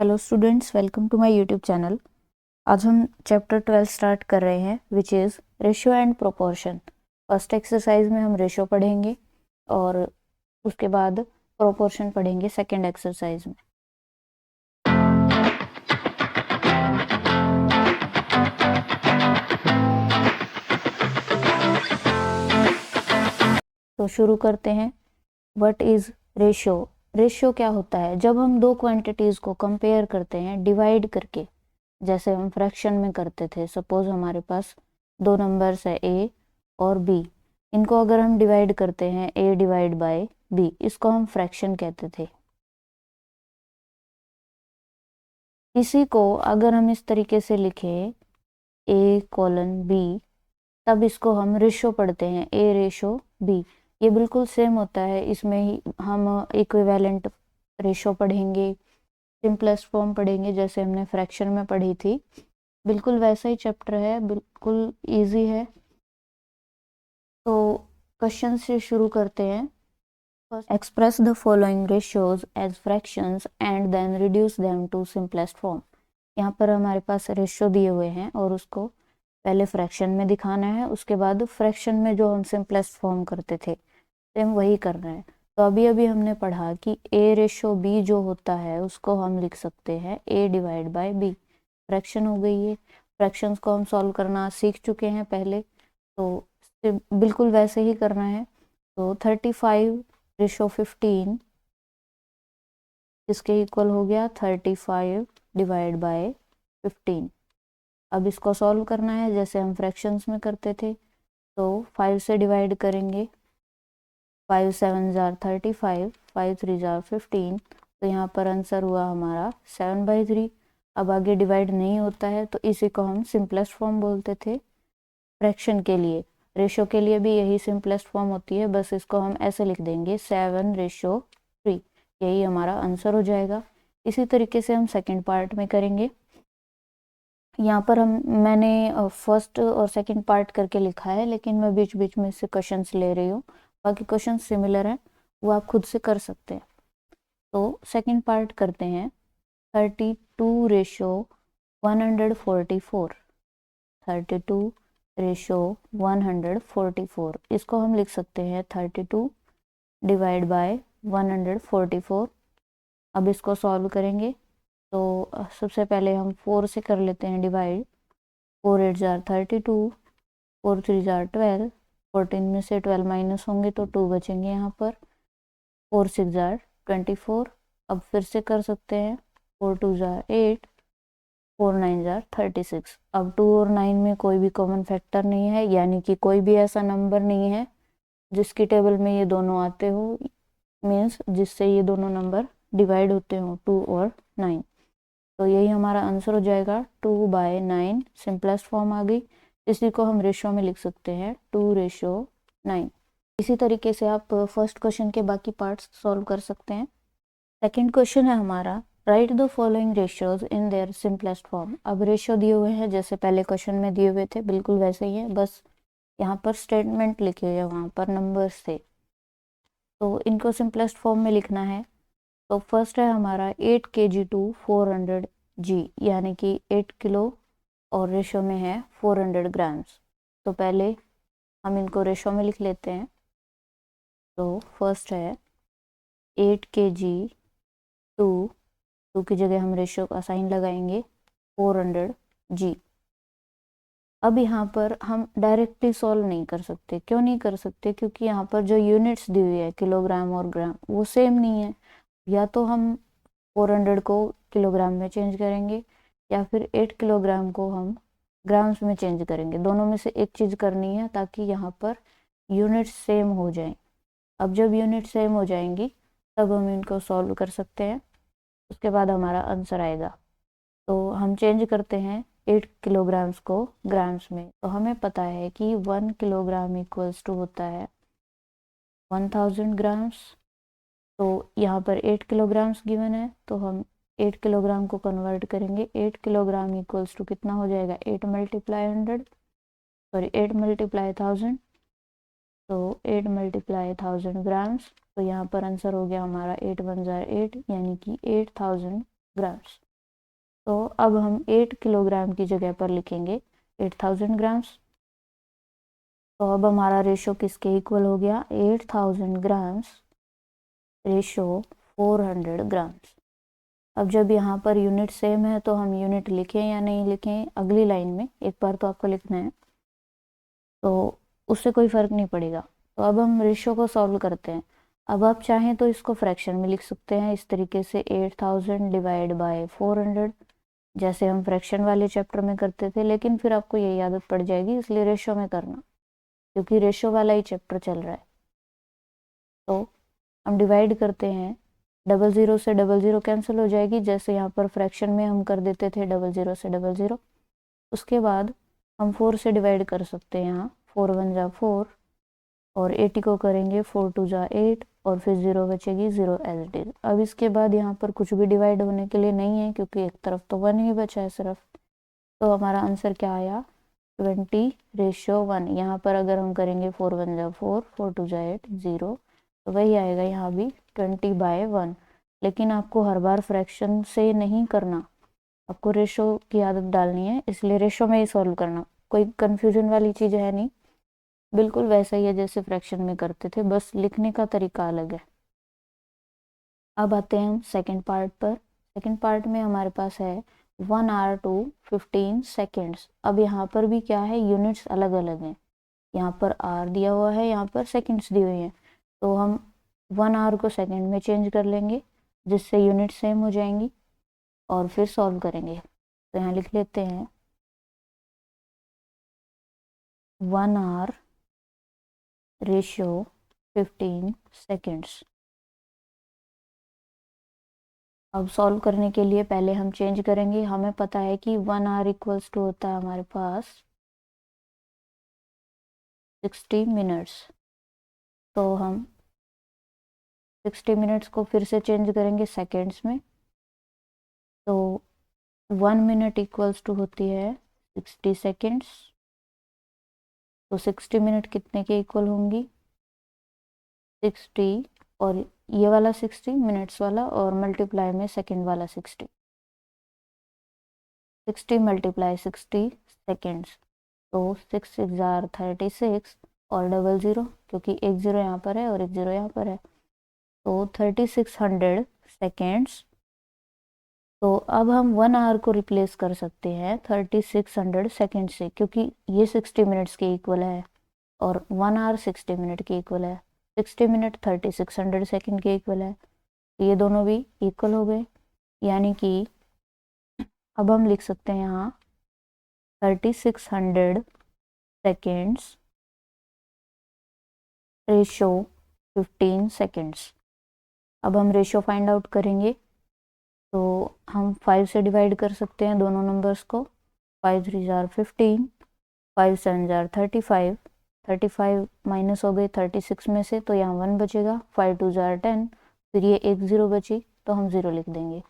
Hello students, welcome to my YouTube channel. आज हम chapter 12 start कर रहे हैं which is ratio and proportion. First exercise में हम रेशियो पढ़ेंगे और उसके बाद प्रोपोर्शन पढ़ेंगे सेकंड एक्सरसाइज में। तो शुरू करते हैं। What is ratio? रेशियो क्या होता है? जब हम दो क्वांटिटीज़ को कंपेयर करते हैं डिवाइड करके, जैसे हम फ्रैक्शन में करते थे। सपोज हमारे पास दो नंबर्स है ए और बी, इनको अगर हम डिवाइड करते हैं ए डिवाइड बाय बी, इसको हम फ्रैक्शन कहते थे। इसी को अगर हम इस तरीके से लिखें ए कोलन बी, तब इसको हम रेशो पढ़ते हैं, ए रेशो बी। ये बिल्कुल सेम होता है, इसमें ही हम इक्विवेलेंट रेशो पढ़ेंगे, सिंपलेस्ट फॉर्म पढ़ेंगे जैसे हमने फ्रैक्शन में पढ़ी थी। बिल्कुल वैसा ही चैप्टर है, बिल्कुल इजी है। तो क्वेश्चन से शुरू करते हैं। Express the following ratios as fractions and then reduce them to simplest form. यहाँ पर हमारे पास रेशियो दिए हुए हैं और उसको पहले फ्रैक्शन में दिखाना है, उसके बाद फ्रैक्शन में जो हम सिंपलेस्ट फॉर्म करते थे सेम वही करना है। तो अभी अभी हमने पढ़ा कि ए रेशो बी जो होता है उसको हम लिख सकते हैं ए डिवाइड बाय बी। फ्रैक्शन हो गई है। फ्रैक्शंस को हम सॉल्व करना सीख चुके हैं पहले, तो बिल्कुल वैसे ही करना है। तो 35/15 इसके इक्वल हो गया 35 डिवाइड बाय 15। अब इसको सॉल्व करना है जैसे हम फ्रैक्शंस में करते थे। तो 5 से डिवाइड करेंगे, 5 7 जार 35, 5 3 जार 15। तो यहाँ पर आंसर हुआ हमारा 7/3। अब आगे डिवाइड नहीं होता है तो इसी को हम सिंपलेस्ट फॉर्म बोलते थे फ्रैक्शन के लिए। रेशो के लिए भी यही सिंपलेस्ट फॉर्म होती है, बस इसको हम ऐसे लिख देंगे 7/3। यही हमारा आंसर हो जाएगा। इसी तरीके से हम सेकंड पार्ट में करेंगे। यहाँ पर मैंने फर्स्ट और सेकंड पार्ट करके लिखा है, लेकिन मैं बीच बीच में से क्वेश्चंस ले रही हूँ। बाकी क्वेश्चन सिमिलर हैं, वो आप खुद से कर सकते हैं। तो सेकंड पार्ट करते हैं। 32/144। 32/144, इसको हम लिख सकते हैं 32 डिवाइड बाय 144। अब इसको सॉल्व करेंगे तो सबसे पहले हम 4 से कर लेते हैं डिवाइड। 4 8 जार 32, 4 3 जार 12, 14 में से 12 माइनस होंगे तो 2 बचेंगे यहाँ पर। 4 6 जार 24। अब फिर से कर सकते हैं। 4 2 जार 8, 4 9 जार 36। अब 2 और 9 में कोई भी कॉमन फैक्टर नहीं है, यानी कि कोई भी ऐसा नंबर नहीं है जिसकी टेबल में ये दोनों आते हो, मीन्स जिससे ये दोनों नंबर डिवाइड होते हो, 2 और 9। तो यही हमारा आंसर हो जाएगा 2/9। सिंपलेस्ट फॉर्म आ गई। इसी को हम रेशो में लिख सकते हैं 2/9। इसी तरीके से आप फर्स्ट क्वेश्चन के बाकी पार्ट्स सॉल्व कर सकते हैं। सेकंड क्वेश्चन है हमारा, right the following ratios in their simplest form. अब रेशियो दिए हुए हैं जैसे पहले क्वेश्चन में दिए हुए थे, बिल्कुल वैसे ही है, बस यहाँ पर स्टेटमेंट लिखे हुए हैं, वहाँ पर नंबर्स थे। तो इनको सिंपलेस्ट फॉर्म में लिखना है। तो फर्स्ट है हमारा 8 kg टू 400 g, यानी कि 8 किलो और रेशो में है 400 ग्राम्स। तो पहले हम इनको रेशो में लिख लेते हैं। तो फर्स्ट है 8 kg टू की जगह हम रेशो का साइन लगाएंगे 400 g। अब यहाँ पर हम डायरेक्टली सॉल्व नहीं कर सकते। क्यों नहीं कर सकते? क्योंकि यहाँ पर जो यूनिट्स दी हुई है किलोग्राम और ग्राम, वो सेम नहीं है। या तो हम 400 को किलोग्राम में चेंज करेंगे, या फिर 8 किलोग्राम को हम ग्राम्स में चेंज करेंगे। दोनों में से एक चीज़ करनी है ताकि यहाँ पर यूनिट्स सेम हो जाएं। अब जब यूनिट सेम हो जाएंगी तब हम इनको सॉल्व कर सकते हैं, उसके बाद हमारा आंसर आएगा। तो हम चेंज करते हैं 8 किलोग्राम्स को ग्राम्स में। तो हमें पता है कि 1 किलोग्राम इक्वल्स टू होता है 1000 ग्राम्स। तो यहाँ पर 8 किलोग्राम्स गिवन है, तो हम 8 किलोग्राम को कन्वर्ट करेंगे। 8 किलोग्राम इक्वल्स टू कितना हो जाएगा? 8 मल्टीप्लाई 100, सॉरी 8 मल्टीप्लाई 1000। तो 8 मल्टीप्लाई 1000 ग्राम्स। तो यहाँ पर आंसर हो गया हमारा 8 1 जार 8, यानी कि 8000 ग्राम्स। तो अब हम 8 किलोग्राम की जगह पर लिखेंगे 8000 ग्राम्स। तो अब हमारा रेशो किसके इक्वल हो गया, 8000 ग्राम्स रेशो 400 ग्राम्स। अब जब यहाँ पर यूनिट सेम है तो हम यूनिट लिखें या नहीं लिखें अगली लाइन में, एक बार तो आपको लिखना है, तो उससे कोई फ़र्क नहीं पड़ेगा। तो अब हम रेशो को सॉल्व करते हैं। अब आप चाहें तो इसको फ्रैक्शन में लिख सकते हैं इस तरीके से, 8000 डिवाइड बाय 400, जैसे हम फ्रैक्शन वाले चैप्टर में करते थे, लेकिन फिर आपको यही आदत पड़ जाएगी, इसलिए रेशो में करना, क्योंकि रेशो वाला ही चैप्टर चल रहा है। तो हम डिवाइड करते हैं, 00 से 00 कैंसिल हो जाएगी, जैसे यहाँ पर फ्रैक्शन में हम कर देते थे 00 से 00। उसके बाद हम 4 से डिवाइड कर सकते हैं, यहाँ 4 1 जा 4, और 80 को करेंगे 4 2 जा 8, और फिर 0 बचेगी 0 एज इट इज। अब इसके बाद यहाँ पर कुछ भी डिवाइड होने के लिए नहीं है, क्योंकि एक तरफ तो 1 ही बचा है सिर्फ। तो हमारा आंसर क्या आया, 20:1। यहाँ पर अगर हम करेंगे 4 1 जा 4, 4 2 जा 8, 0, तो वही आएगा यहाँ भी 20/1। लेकिन आपको हर बार फ्रैक्शन से नहीं करना, आपको रेशो की आदत डालनी है, इसलिए रेशो में ही सॉल्व करना, कोई कंफ्यूजन वाली चीज़ है नहीं, बिल्कुल वैसा ही है जैसे फ्रैक्शन में करते थे, बस लिखने का तरीका अलग है। अब आते हैं हम सेकंड पार्ट पर। सेकंड पार्ट में हमारे पास है 1 आवर टू 15 सेकेंड्स। अब यहाँ पर भी क्या है, यूनिट्स अलग अलग हैं, यहाँ पर आर दिया हुआ है, यहाँ पर सेकेंड्स दी हुई हैं, तो हम 1 आवर को सेकेंड में चेंज कर लेंगे, जिससे यूनिट सेम हो जाएंगी, और फिर सॉल्व करेंगे। तो यहाँ लिख लेते हैं 1 आवर रेशियो 15 सेकेंड्स। अब सॉल्व करने के लिए पहले हम चेंज करेंगे, हमें पता है कि 1 आवर इक्वल्स टू होता है हमारे पास 60 मिनट्स। तो हम 60 मिनट्स को फिर से चेंज करेंगे सेकेंड्स में, तो 1 मिनट इक्वल्स टू होती है 60 सेकेंड्स। तो 60 मिनट कितने के इक्वल होंगी, 60, और ये वाला 60 मिनट्स वाला, और मल्टीप्लाई में सेकेंड वाला 60, 60 मल्टीप्लाई 60 सेकेंड्स, तो 6 6 जार 36, और 00, क्योंकि एक 0 यहाँ पर है और एक 0 यहाँ पर है, तो 3600 सेकेंड्स। तो अब हम 1 आवर को रिप्लेस कर सकते हैं 3600 सेकेंड से, क्योंकि ये 60 मिनट्स के इक्वल है और 1 आवर 60 मिनट के इक्वल है, 60 मिनट 3600 सेकेंड के इक्वल है, तो ये दोनों भी इक्वल हो गए। यानी कि अब हम लिख सकते हैं यहाँ 3600 सेकेंड्स रेशो 15 सेकेंड्स। अब हम रेशो फाइंड आउट करेंगे, तो हम 5 से डिवाइड कर सकते हैं दोनों नंबर्स को, 5 3 जार 15, 5 7 जार 35, 35 माइनस हो गए 36 में से, तो यहाँ 1 बचेगा, 5 2 जार 10, फिर ये एक 0 बची, तो हम 0 लिख देंगे।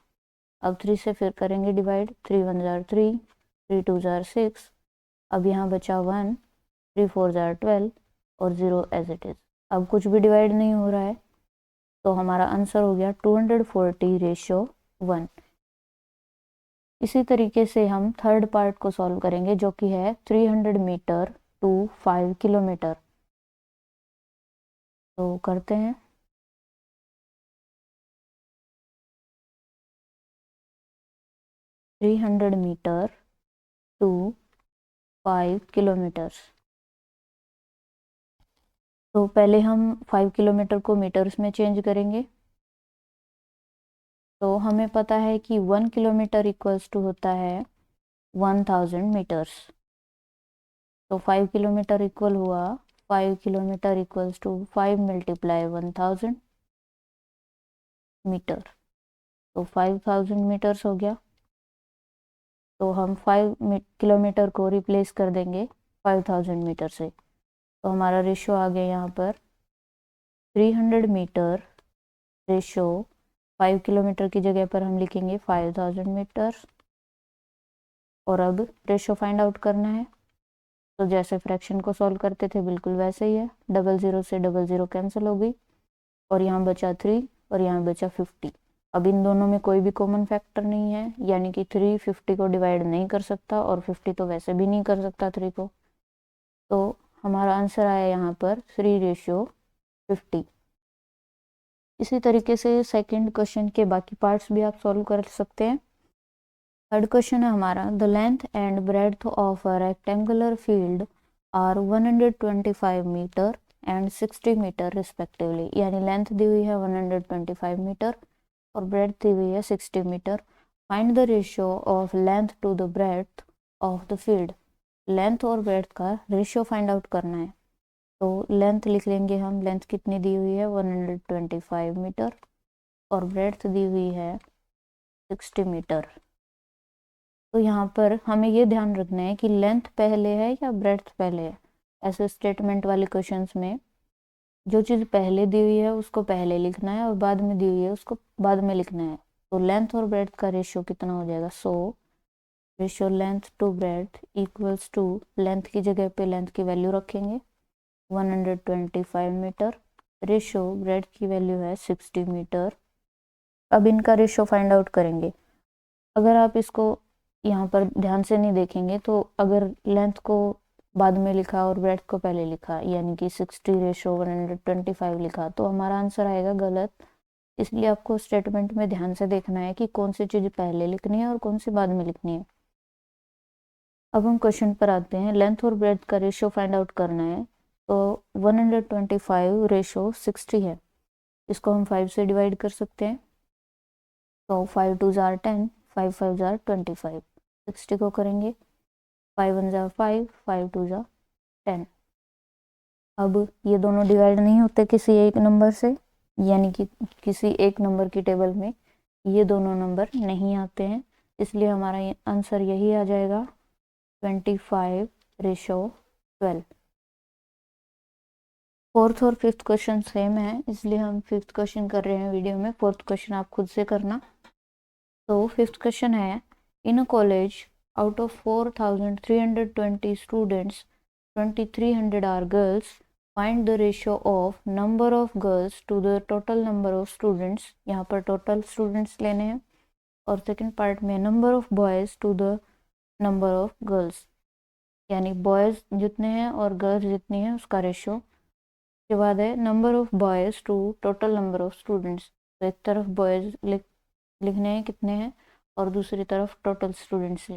अब 3 से फिर करेंगे डिवाइड, 3 1 जार 3, 3 2 जार 6, अब यहाँ बचा 1, 3 4 जार 12, और 0 एज इट इज़। अब कुछ भी डिवाइड नहीं हो रहा है, तो हमारा आंसर हो गया 240:1। इसी तरीके से हम थर्ड पार्ट को सॉल्व करेंगे, जो कि है 300 मीटर टू 5 किलोमीटर। तो करते हैं, थ्री 300 मीटर टू 5 किलोमीटर। तो पहले हम 5 किलोमीटर को मीटर्स में चेंज करेंगे। तो हमें पता है कि 1 किलोमीटर इक्वल्स टू होता है 1000 मीटर्स। तो 5 किलोमीटर इक्वल हुआ, 5 kilometre equals to 5 multiply 1000 metre, तो 5000 मीटर्स हो गया। तो हम 5 किलोमीटर को रिप्लेस कर देंगे 5000 मीटर से, तो हमारा रेशो आ गया यहाँ पर 300 मीटर रेशो 5 किलोमीटर की जगह पर हम लिखेंगे 5000 मीटर। और अब रेशो फाइंड आउट करना है, तो जैसे फ्रैक्शन को सॉल्व करते थे बिल्कुल वैसे ही है, 00 से 00 कैंसिल हो गई, और यहाँ बचा 3 और यहाँ बचा 50, अब इन दोनों में कोई भी कॉमन फैक्टर नहीं है, यानी कि 3 50 को डिवाइड नहीं कर सकता और 50 तो वैसे भी नहीं कर सकता 3 को। तो हमारा आंसर आया यहाँ पर 3:50। इसी तरीके से सेकंड क्वेश्चन के बाकी पार्ट्स भी आप सॉल्व कर सकते हैं। थर्ड क्वेश्चन है हमारा, the length and breadth of a rectangular field are 125 metre and 60 metre respectively, यानी लेंथ दी हुई है 125 मीटर और ब्रेड्थ दी हुई है 60 metre. Find the ratio of length to the breadth of the field. Length और ब्रेड्थ का रेशियो फाइंड आउट करना है। तो लेंथ लिख लेंगे हम, लेंथ कितनी दी हुई है 125 मीटर और ब्रेड्थ दी हुई है 60 मीटर। तो यहाँ पर हमें ये ध्यान रखना है कि लेंथ पहले है या ब्रेड्थ पहले है। ऐसे स्टेटमेंट वाले क्वेश्चंस में जो चीज़ पहले दी हुई है उसको पहले लिखना है और बाद में दी हुई है उसको बाद में लिखना है। तो लेंथ और ब्रेड्थ का रेशियो कितना हो जाएगा, so ratio length to breadth equals to, length की जगह पे लेंथ की वैल्यू रखेंगे 125 मीटर, रेशियो ब्रेड्थ की वैल्यू है 60 मीटर। अब इनका रेशियो फाइंड आउट करेंगे। अगर आप इसको यहाँ पर ध्यान से नहीं देखेंगे तो अगर लेंथ को बाद में लिखा और ब्रेड्थ को पहले लिखा, यानी कि 60:125 लिखा, तो हमारा आंसर आएगा गलत। इसलिए आपको स्टेटमेंट में ध्यान से देखना है कि कौन सी चीज़ पहले लिखनी है और कौन सी बाद में लिखनी है। अब हम क्वेश्चन पर आते हैं। लेंथ और ब्रेड्थ का रेशियो फाइंड आउट करना है। तो 125 रेशियो 60 है, इसको हम 5 से डिवाइड कर सकते हैं। तो 5 2 जार 10, 5 5 जार 25, 60 को करेंगे 5 1 जार 5, 5 2 जार 10। अब ये दोनों डिवाइड नहीं होते किसी एक नंबर से, यानी कि किसी एक नंबर की टेबल में ये दोनों नंबर नहीं आते हैं, इसलिए हमारा आंसर यही आ जाएगा 25:12। फोर्थ और फिफ्थ क्वेश्चन सेम है, इसलिए हम फिफ्थ क्वेश्चन कर रहे हैं वीडियो में। फोर्थ क्वेश्चन आप खुद से करना। तो फिफ्थ क्वेश्चन है, in a college out of 4320 students 2300 are girls, find the ratio of number of girls to the total number of students. यहाँ पर टोटल स्टूडेंट्स लेने हैं और सेकंड पार्ट में number of boys to the number of girls, यानी boys जितने हैं और गर्ल्स जितनी हैं उसका रेशियो। के बाद है number of boys to total number of students. तो एक तरफ बॉयज़ लिखने हैं कितने हैं और दूसरी तरफ टोटल स्टूडेंट्स।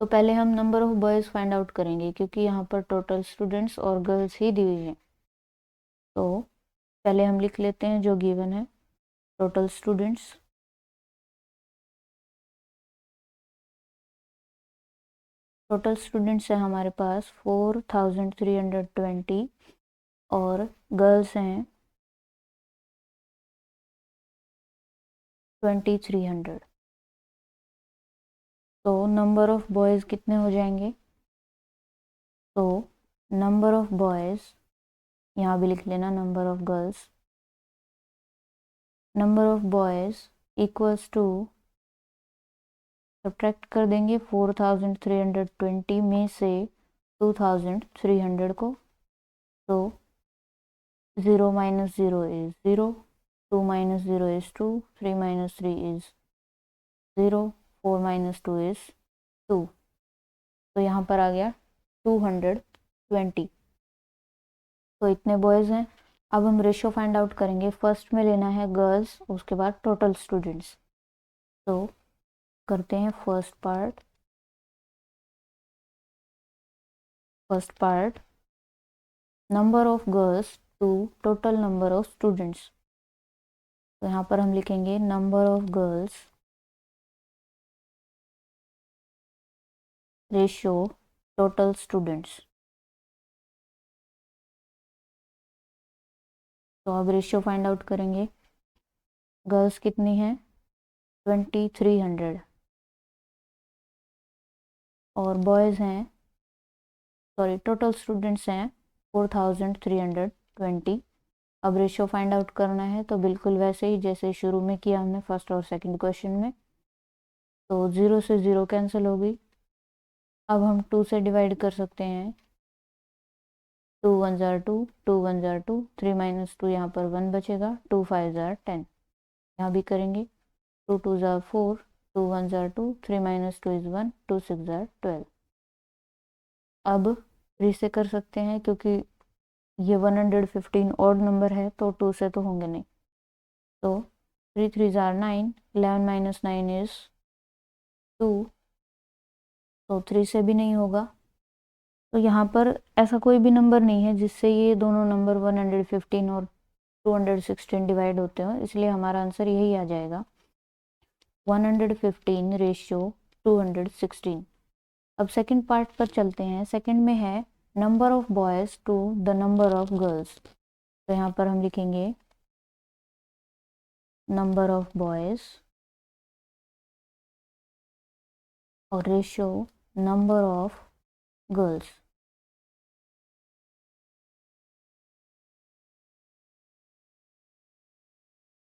तो पहले हम number of boys find out करेंगे क्योंकि यहाँ पर टोटल स्टूडेंट्स और गर्ल्स ही दी हुई हैं। तो पहले हम लिख लेते हैं जो गिवन है, टोटल स्टूडेंट्स। टोटल स्टूडेंट्स है हमारे पास 4320 और गर्ल्स हैं 2300। तो नंबर ऑफ बॉयज़ कितने हो जाएंगे, तो नंबर ऑफ बॉयज़, यहाँ भी लिख लेना number of girls, number of boys equals to, subtract कर देंगे 4320 में से 2300 को। तो 0 minus 0 is 0, 2 minus 0 is 2, 3 minus 3 is 0, 4 minus 2 is 2। तो यहाँ पर आ गया 220। तो इतने बॉयज़ हैं। अब हम रेशियो फाइंड आउट करेंगे। फर्स्ट में लेना है गर्ल्स, उसके बाद टोटल स्टूडेंट्स। तो करते हैं first part number of girls to total number of students. तो यहाँ पर हम लिखेंगे number of girls ratio total students. तो अब रेशियो फाइंड आउट करेंगे। गर्ल्स कितनी हैं 2300 और बॉयज़ हैं, सॉरी टोटल स्टूडेंट्स हैं 4320। अब रेशियो फाइंड आउट करना है तो बिल्कुल वैसे ही जैसे शुरू में किया हमने फर्स्ट और सेकंड क्वेश्चन में। तो 0 से 0 कैंसिल हो गई। अब हम 2 से डिवाइड कर सकते हैं। 2 1 जार 2, 2 1 जार 2, 3 minus 2 यहाँ पर 1 बचेगा, 2 5 जार 10। यहाँ भी करेंगे 2 2 ज़ार 4, 2 1 ज़ार 2, 3 - 2 = 1, 2 6 ज़ार 12। अब 3 से कर सकते हैं क्योंकि ये 115 ऑड नंबर है तो 2 से तो होंगे नहीं। तो 3 3 ज़ार 9, 11 - 9 इज़ 2, तो 3 से भी नहीं होगा। तो यहाँ पर ऐसा कोई भी नंबर नहीं है जिससे ये दोनों नंबर 115 और 216 डिवाइड होते हो, इसलिए हमारा आंसर यही आ जाएगा 115/216। अब सेकंड पार्ट पर चलते हैं। सेकंड में है number of boys to the number of girls. तो यहाँ पर हम लिखेंगे नंबर ऑफ बॉयज़ और रेशियो नंबर ऑफ गर्ल्स।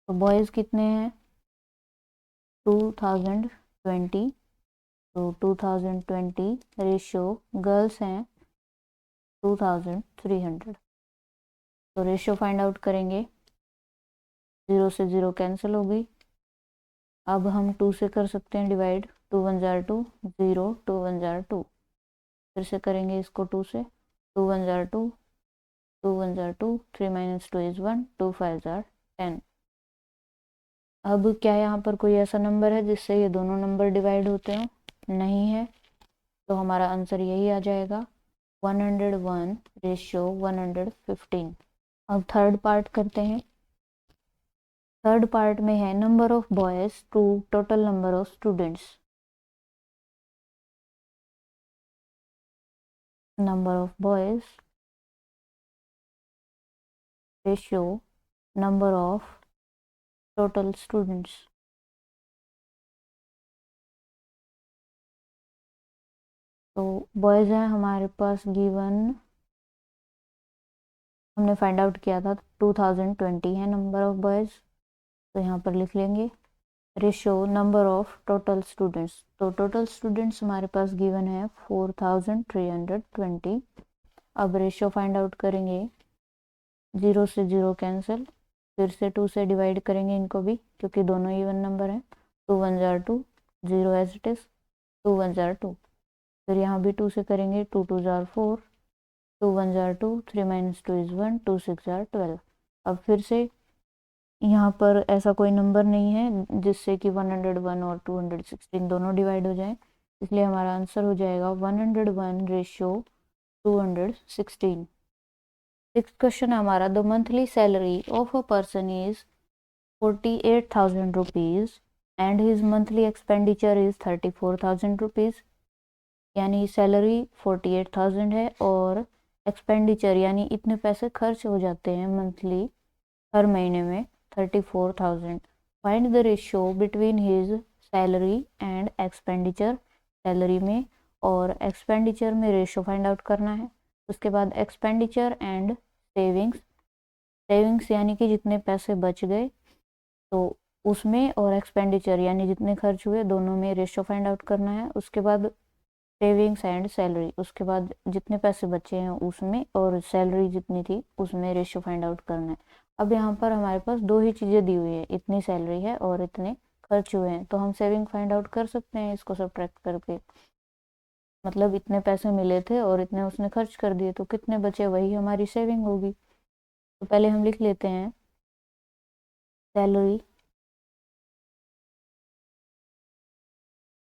तो बॉयज़ कितने हैं 2020, तो 2020 रेशियो गर्ल्स हैं 2300। तो रेशियो फाइंड आउट करेंगे, 0 से 0 कैंसिल हो गई। अब हम 2 से कर सकते हैं डिवाइड, 2 1 ज़ार 2, 0 2 1 ज़ार 2। फिर से करेंगे इसको 2 से, 2 1 ज़ार 2, 2 1 ज़ार 2, 3 - 2 = 1, 2 5 ज़ार 10। अब क्या यहाँ पर कोई ऐसा नंबर है जिससे ये दोनों नंबर डिवाइड होते हो? नहीं है, तो हमारा आंसर यही आ जाएगा 101/115। अब थर्ड पार्ट करते हैं। थर्ड पार्ट में है number of boys to total number of students. Number of boys ratio number of total students. तो बॉयज़ हैं हमारे पास गिवन, हमने फाइंड आउट किया था 2020 है नंबर ऑफ बॉयज़, तो यहाँ पर लिख लेंगे ratio number of total students. तो टोटल स्टूडेंट्स हमारे पास गिवन है 4320। अब रेशियो फाइंड आउट करेंगे, 0 से 0 कैंसिल, फिर से 2 से डिवाइड करेंगे इनको भी क्योंकि दोनों इवन नंबर हैं। 2 1 ज़ार 2, 0 एज इट इज़, 2 1 ज़ार 2। फिर यहाँ भी 2 से करेंगे, 2 2 ज़ार 4, 2 1 ज़ार 2, 3 - 2 = 1, 2 6 ज़ार 12। अब फिर से यहाँ पर ऐसा कोई नंबर नहीं है जिससे कि 101 और 216 दोनों डिवाइड हो जाए, इसलिए हमारा आंसर हो जाएगा 101/216। सिक्स क्वेश्चन है हमारा, the monthly salary of a person is 48,000 rupees and his monthly expenditure is 34,000 rupees. यानी सैलरी 48,000 है और एक्सपेंडिचर यानी इतने पैसे खर्च हो जाते हैं मंथली हर महीने में 34,000। Find the ratio between his salary and expenditure. Salary में और एक्सपेंडिचर में रेशियो फाइंड आउट करना है। उसके बाद एक्सपेंडिचर एंड सेविंग्स। सेविंग्स यानी कि जितने पैसे बच गए तो उसमें, और एक्सपेंडिचर यानी जितने खर्च हुए, दोनों में रेशियो फाइंड आउट करना है। उसके बाद सेविंग्स एंड सैलरी, उसके बाद जितने पैसे बचे हैं उसमें और सैलरी जितनी थी उसमें रेशियो फाइंड आउट करना है। अब यहाँ पर हमारे पास दो ही चीज़ें दी हुई है, इतनी सैलरी है और इतने खर्च हुए हैं, तो हम सेविंग फाइंड आउट कर सकते हैं इसको सब्ट्रैक्ट करके। मतलब इतने पैसे मिले थे और इतने उसने खर्च कर दिए तो कितने बचे, वही हमारी सेविंग होगी। तो पहले हम लिख लेते हैं सैलरी।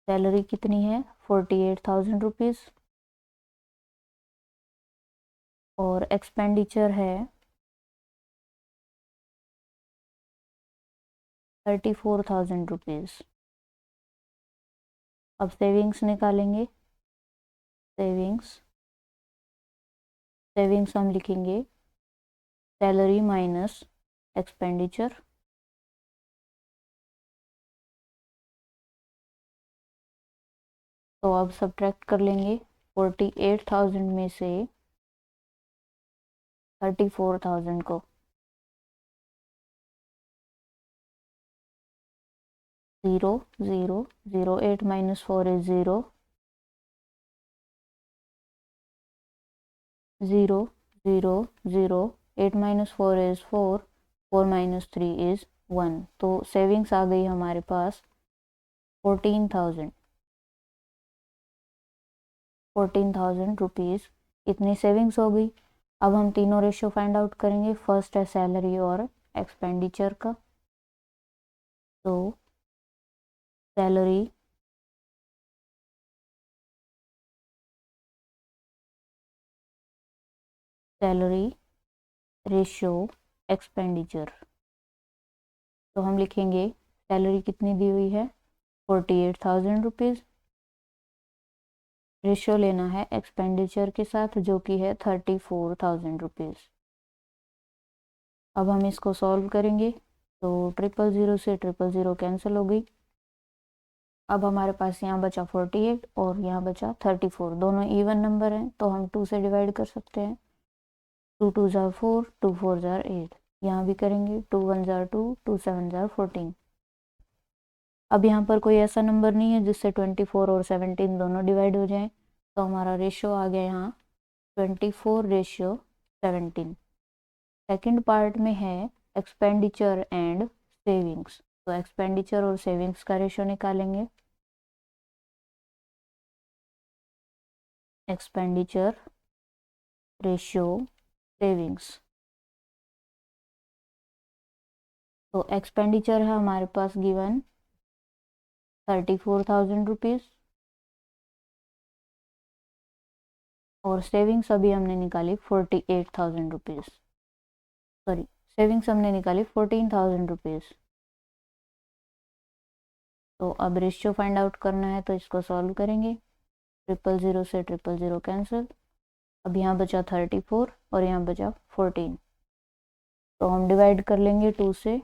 सैलरी कितनी है 48,000 रुपीज़ और एक्सपेंडिचर है 34,000 रुपीज़। अब सेविंग्स निकालेंगे। सेविंग्स सेविंग्स हम लिखेंगे सैलरी माइनस एक्सपेंडिचर। तो अब सब्ट्रैक्ट कर लेंगे 48,000 में से 34,000 को। 0 0 0, 8 - 4 is 0, 0 0 0, 8 - 4 is 4, 4 - 3 is 1, तो सेविंग्स आ गई हमारे पास 14,000 रुपीज़, इतनी सेविंग्स हो गई। अब हम तीनों रेशियो फाइंड आउट करेंगे। फर्स्ट है सैलरी और एक्सपेंडिचर का, तो सैलरी रेशियो एक्सपेंडिचर, तो हम लिखेंगे सैलरी कितनी दी हुई है 48,000 रुपीज़, रेशियो लेना है एक्सपेंडिचर के साथ जो कि है 34,000 रुपीज़। अब हम इसको सॉल्व करेंगे तो 000 से 000 कैंसिल हो गई। अब हमारे पास यहाँ बचा 48 और यहाँ बचा 34, दोनों इवन नंबर हैं तो हम 2 से डिवाइड कर सकते हैं। 2 2 जार 4, 2 4 जार 8, यहाँ भी करेंगे 2 1 जार 2, 2 7 जार 14। अब यहाँ पर कोई ऐसा नंबर नहीं है जिससे 24 और 17 दोनों डिवाइड हो जाएं, तो हमारा रेशियो आ गया यहाँ 24:17। सेकंड पार्ट में है एक्सपेंडिचर एंड सेविंग्स, तो एक्सपेंडिचर और सेविंग्स का रेशियो निकालेंगे। एक्सपेंडिचर रेशियो सेविंग्स, तो एक्सपेंडिचर है हमारे पास गिवन 34,000 रुपीज़ और सेविंग्स अभी हमने निकाली 48,000 रुपीज़, सॉरी सेविंग्स हमने निकाली 14,000 रुपीज़। तो अब रेशियो फाइंड आउट करना है तो इसको सॉल्व करेंगे। 000 से 000 कैंसिल, अब यहाँ बचा 34 और यहाँ बचा 14, तो हम डिवाइड कर लेंगे 2 से।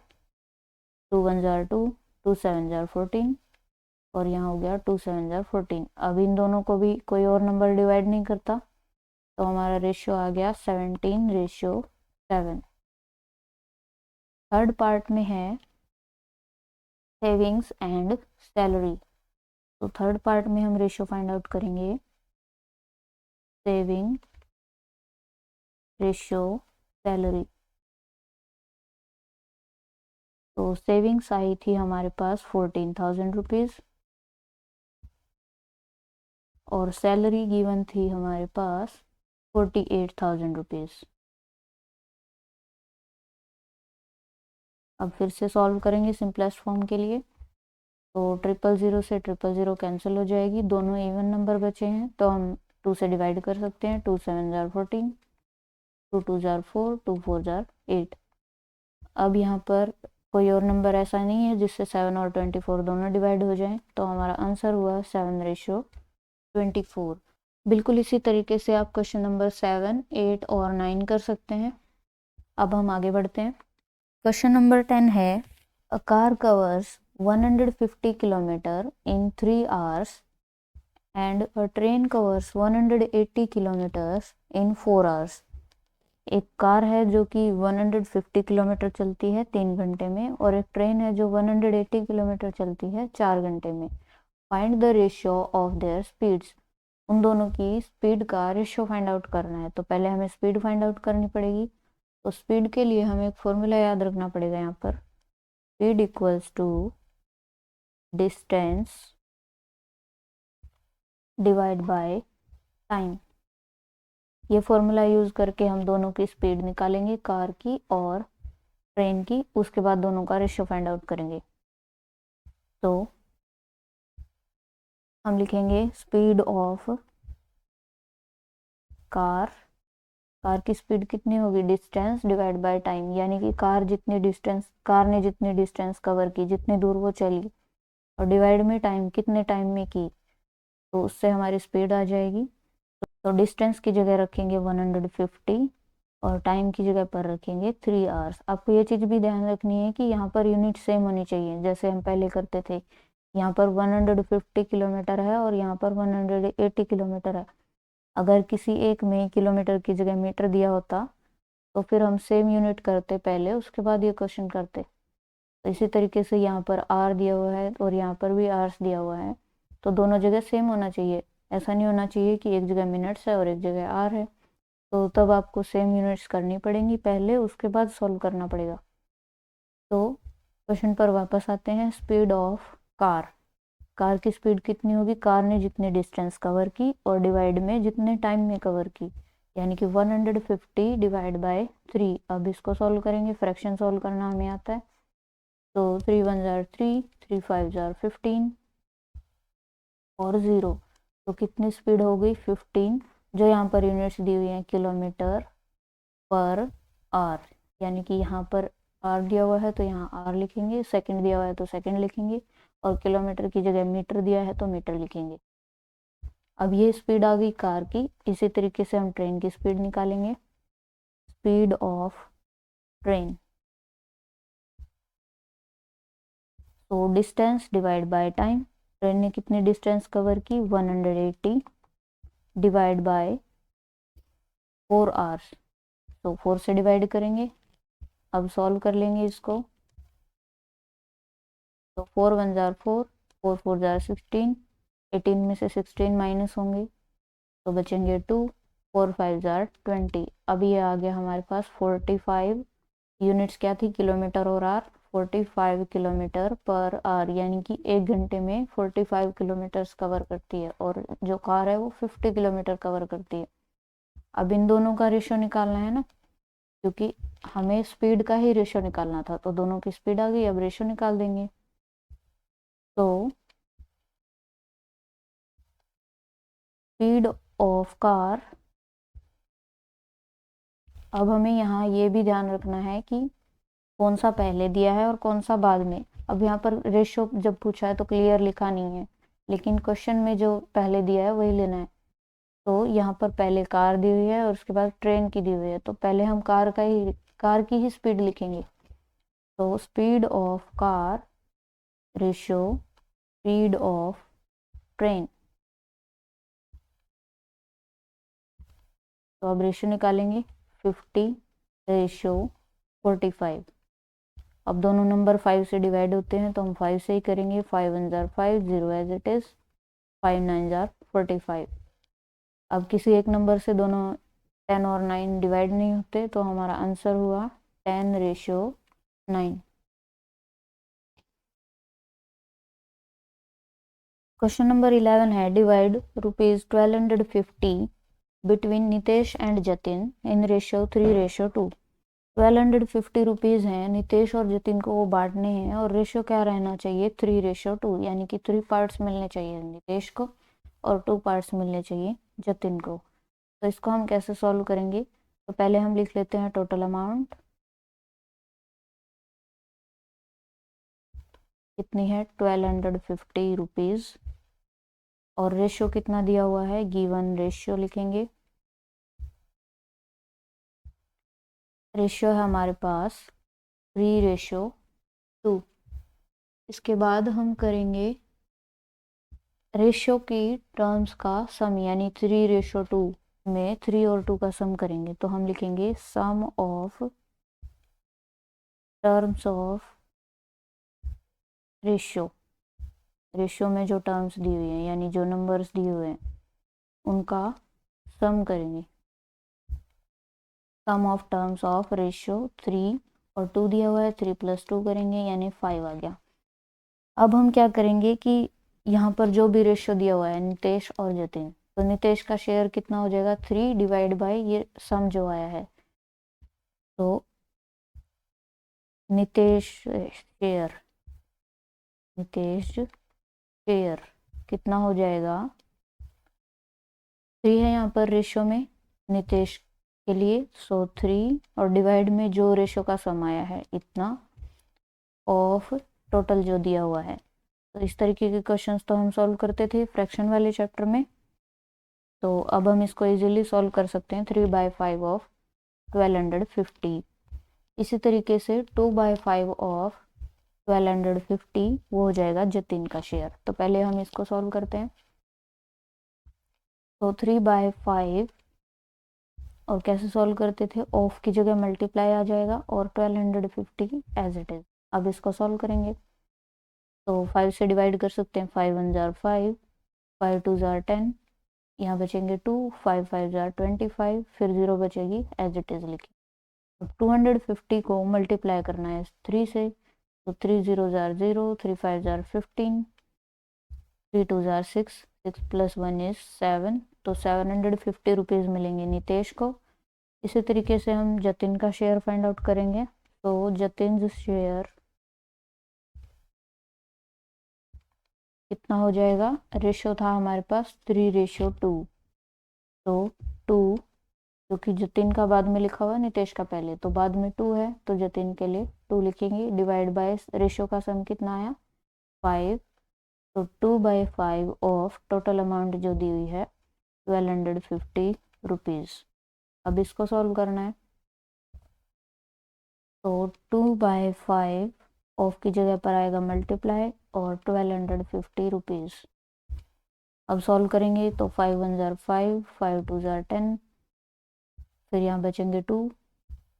2 1 जार 2, 2 7 जार 14 और यहाँ हो गया 2 7 जार 14। अब इन दोनों को भी कोई और नंबर डिवाइड नहीं करता, तो हमारा रेशियो आ गया 17:7। थर्ड पार्ट में है सेविंग्स एंड सैलरी, तो थर्ड पार्ट में हम रेशियो फाइंड आउट करेंगे। सेविंग रेशियो सैलरी, तो सेविंग्स आई थी हमारे पास 14,000 रुपीज़ और सैलरी गिवन थी हमारे पास 48,000 रुपीज़। अब फिर से सॉल्व करेंगे सिंपलेस्ट फॉर्म के लिए, तो 000 से 000 कैंसिल हो जाएगी, दोनों इवन नंबर बचे हैं तो हम 2 से डिवाइड कर सकते हैं। 2 7 जार 14, 2 2 जार 4, 2 4 जार 8। अब यहाँ पर कोई और नंबर ऐसा नहीं है जिससे 7 और 24 दोनों डिवाइड हो जाएं, तो हमारा आंसर हुआ 7:24। बिल्कुल इसी तरीके से आप क्वेश्चन नंबर 7, 8 और 9 कर सकते हैं। अब हम आगे बढ़ते हैं। क्वेश्चन नंबर 10 है a car covers 150 kilometre in 3 hours and a train covers 180 kilometres in 4 hours। एक कार है जो कि 150 किलोमीटर चलती है 3 घंटे में और एक ट्रेन है जो 180 किलोमीटर चलती है 4 घंटे में। Find the ratio of their speeds, उन दोनों की स्पीड का रेशियो फाइंड आउट करना है। तो पहले हमें स्पीड फाइंड आउट करनी पड़ेगी, तो स्पीड के लिए हमें एक फॉर्मूला याद रखना पड़ेगा यहाँ पर। Speed equals to distance divide by time. ये फॉर्मूला यूज करके हम दोनों की स्पीड निकालेंगे, कार की और ट्रेन की, उसके बाद दोनों का रेशियो फाइंड आउट करेंगे। तो हम लिखेंगे स्पीड ऑफ कार, कार की स्पीड कितनी होगी डिस्टेंस डिवाइड बाय टाइम, यानी कि कार ने जितनी डिस्टेंस कवर की, जितनी दूर वो चली, और डिवाइड में टाइम कितने टाइम में की, तो उससे हमारी स्पीड आ जाएगी। तो डिस्टेंस की जगह रखेंगे 150 और टाइम की जगह पर रखेंगे 3 hours। आपको ये चीज़ भी ध्यान रखनी है कि यहाँ पर यूनिट सेम होनी चाहिए, जैसे हम पहले करते थे। यहाँ पर 150 किलोमीटर है और यहाँ पर 180 किलोमीटर है। अगर किसी एक में किलोमीटर की जगह मीटर दिया होता तो फिर हम सेम यूनिट करते पहले, उसके बाद ये क्वेश्चन करते। तो इसी तरीके से यहाँ पर आर दिया हुआ है और यहाँ पर भी आर्स दिया हुआ है, तो दोनों जगह सेम होना चाहिए। ऐसा नहीं होना चाहिए कि एक जगह मिनट्स है और एक जगह आर है, तो तब आपको सेम यूनिट्स करनी पड़ेंगी पहले, उसके बाद सॉल्व करना पड़ेगा। तो क्वेश्चन पर वापस आते हैं। स्पीड ऑफ कार की स्पीड कितनी होगी, कार ने जितने डिस्टेंस कवर की और डिवाइड में जितने टाइम में कवर की, यानी कि 150 डिवाइड बाय 3। अब इसको सॉल्व करेंगे, फ्रैक्शन सॉल्व करना हमें आता है। तो 3 1 जार 3, 3 5 जार 15 और 0, तो कितनी स्पीड हो गई 15। जो यहाँ पर यूनिट्स दी हुई हैं किलोमीटर पर आवर, यानी कि यहाँ पर आर दिया हुआ है तो यहाँ आर लिखेंगे, सेकंड दिया हुआ है तो सेकंड लिखेंगे, और किलोमीटर की जगह मीटर दिया है तो मीटर लिखेंगे। अब ये स्पीड आ गई कार की। इसी तरीके से हम ट्रेन की स्पीड निकालेंगे। स्पीड ऑफ ट्रेन, तो distance divide by time. Train ने कितनी डिस्टेंस कवर की 180 डिवाइड बाय 4 आवर्स, तो 4 से डिवाइड करेंगे। अब सॉल्व कर लेंगे इसको। तो 4 1 जार 4, 4 4 जार 16, 18 में से 16 माइनस होंगे तो बचेंगे 2, 4 5 जार 20। अब ये आ गया हमारे पास 45 यूनिट्स, क्या थी किलोमीटर और आर, 45 किलोमीटर पर आवर, यानी कि 1 घंटे में 45 किलोमीटर्स कवर करती है, और जो कार है वो 50 किलोमीटर कवर करती है। अब इन दोनों का रेशियो निकालना है ना, क्योंकि हमें स्पीड का ही रेशियो निकालना था, तो दोनों की स्पीड आ गई। अब रेशियो निकाल देंगे। तो स्पीड ऑफ कार, अब हमें यहाँ ये भी ध्यान रखना है कि कौन सा पहले दिया है और कौन सा बाद में। अब यहाँ पर रेशियो जब पूछा है तो क्लियर लिखा नहीं है, लेकिन क्वेश्चन में जो पहले दिया है वही लेना है। तो यहाँ पर पहले कार दी हुई है और उसके बाद ट्रेन की दी हुई है, तो पहले हम कार की ही स्पीड लिखेंगे। तो speed of car ratio speed of train. तो अब रेशियो निकालेंगे, 50 रेशियो 45। अब दोनों नंबर 5 से डिवाइड होते हैं तो हम 5 से ही करेंगे। 5 1 जार 5, 0 एज इट इज, 5 9 जार 45। अब किसी एक नंबर से दोनों 10 और 9 डिवाइड नहीं होते, तो हमारा आंसर हुआ 10 रेशियो 9। क्वेश्चन नंबर 11 है, divide ₹1250 between Nitesh and Jatin in ratio 3 ratio 2। 1250 rupees हैं, नितेश और जतिन को वो बांटने हैं, और रेशियो क्या रहना चाहिए 3 रेशियो 2, यानी कि 3 पार्ट्स मिलने चाहिए नितेश को और 2 पार्ट्स मिलने चाहिए जतिन को। तो इसको हम कैसे सॉल्व करेंगे, तो पहले हम लिख लेते हैं टोटल अमाउंट कितनी है 1250 रुपीज़, और रेशियो कितना दिया हुआ है, गिवन रेशियो लिखेंगे। रेशियो है हमारे पास 3 रेशियो 2। इसके बाद हम करेंगे रेशियो की टर्म्स का सम, यानी 3 रेशियो 2 में 3 और 2 का सम करेंगे। तो हम लिखेंगे sum of terms of ratio. Ratio में जो टर्म्स दी हुई हैं, यानी जो नंबर्स दिए हुए हैं, उनका सम करेंगे। सम ऑफ टर्म्स ऑफ रेशियो 3 और 2 दिया हुआ है, 3 + 2 करेंगे यानी 5 आ गया। अब हम क्या करेंगे कि यहाँ पर जो भी रेशियो दिया हुआ है नितेश और जतिन, तो नितेश का शेयर कितना हो जाएगा 3 डिवाइड बाय ये सम जो आया है। तो नितेश शेयर कितना हो जाएगा, 3 है यहाँ पर रेशियो में नितेश के लिए, सो 3, और डिवाइड में जो रेशियो का सम आया है इतना, ऑफ टोटल जो दिया हुआ है। तो इस तरीके के क्वेश्चंस तो हम सॉल्व करते थे फ्रैक्शन वाले चैप्टर में। तो अब हम इसको इजीली सॉल्व कर सकते हैं। 3/5 ऑफ 1250। इसी तरीके से 2/5 ऑफ 1250 वो हो जाएगा जतिन का शेयर। तो पहले हम इसको सॉल्व करते हैं। तो 3/5, और कैसे सॉल्व करते थे, ऑफ की जगह मल्टीप्लाई आ जाएगा और 1250 एज इट इज। अब इसको सॉल्व करेंगे तो 5 से डिवाइड कर सकते हैं। 5 1 जार 5, 5 2 जार 10, यहाँ बचेंगे 2, 5 5 जार 25, फिर 0 बचेगी एज इट इज लिखी। अब 250 को मल्टीप्लाई करना है 3 से, तो 3 0 जार 0, 3 5 जार 15, 3 2 जार 6, 6 + 1 is 7, तो 750 रुपीज़ मिलेंगे नितेश को। इसी तरीके से हम जतिन का शेयर फाइंड आउट करेंगे। तो जतिन शेयर कितना हो जाएगा, रेशो था हमारे पास 3:2, तो 2, क्योंकि जतिन का बाद में लिखा हुआ नितेश का पहले, तो बाद में 2 है तो जतिन के लिए 2 लिखेंगे, डिवाइड बाय रेशो का सम कितना आया 5, तो 2/5 ऑफ टोटल अमाउंट जो दी हुई है 1250 रुपीज़। अब इसको सॉल्व करना है, तो 2/5 ऑफ की जगह पर आएगा मल्टीप्लाई और 1250 रुपीज़। अब सॉल्व करेंगे तो 5 1 जार 5, 5 2 जार 10, फिर यहाँ बचेंगे 2,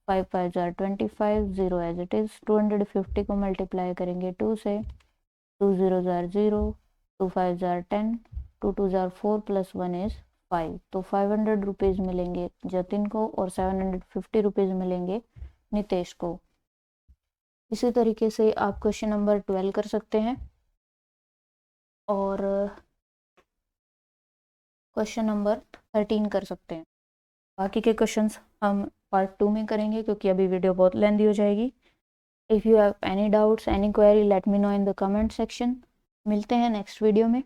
5 5 जार 25, 0 एज इट इज़। 250 को मल्टीप्लाई करेंगे 2 से, 2 0 जार 0, 2 5 जार 10, 2 2 जार 4 + 1 is 5, तो 500 रुपीज़ मिलेंगे जतिन को और 750 रुपीज़ मिलेंगे नितेश को। इसी तरीके से आप क्वेश्चन नंबर 12 कर सकते हैं और क्वेश्चन नंबर 13 कर सकते हैं। बाकी के क्वेश्चंस हम पार्ट 2 में करेंगे क्योंकि अभी वीडियो बहुत लेंथी हो जाएगी। If you have any doubts, any query, let me know in the comment section. मिलते हैं नेक्स्ट वीडियो में।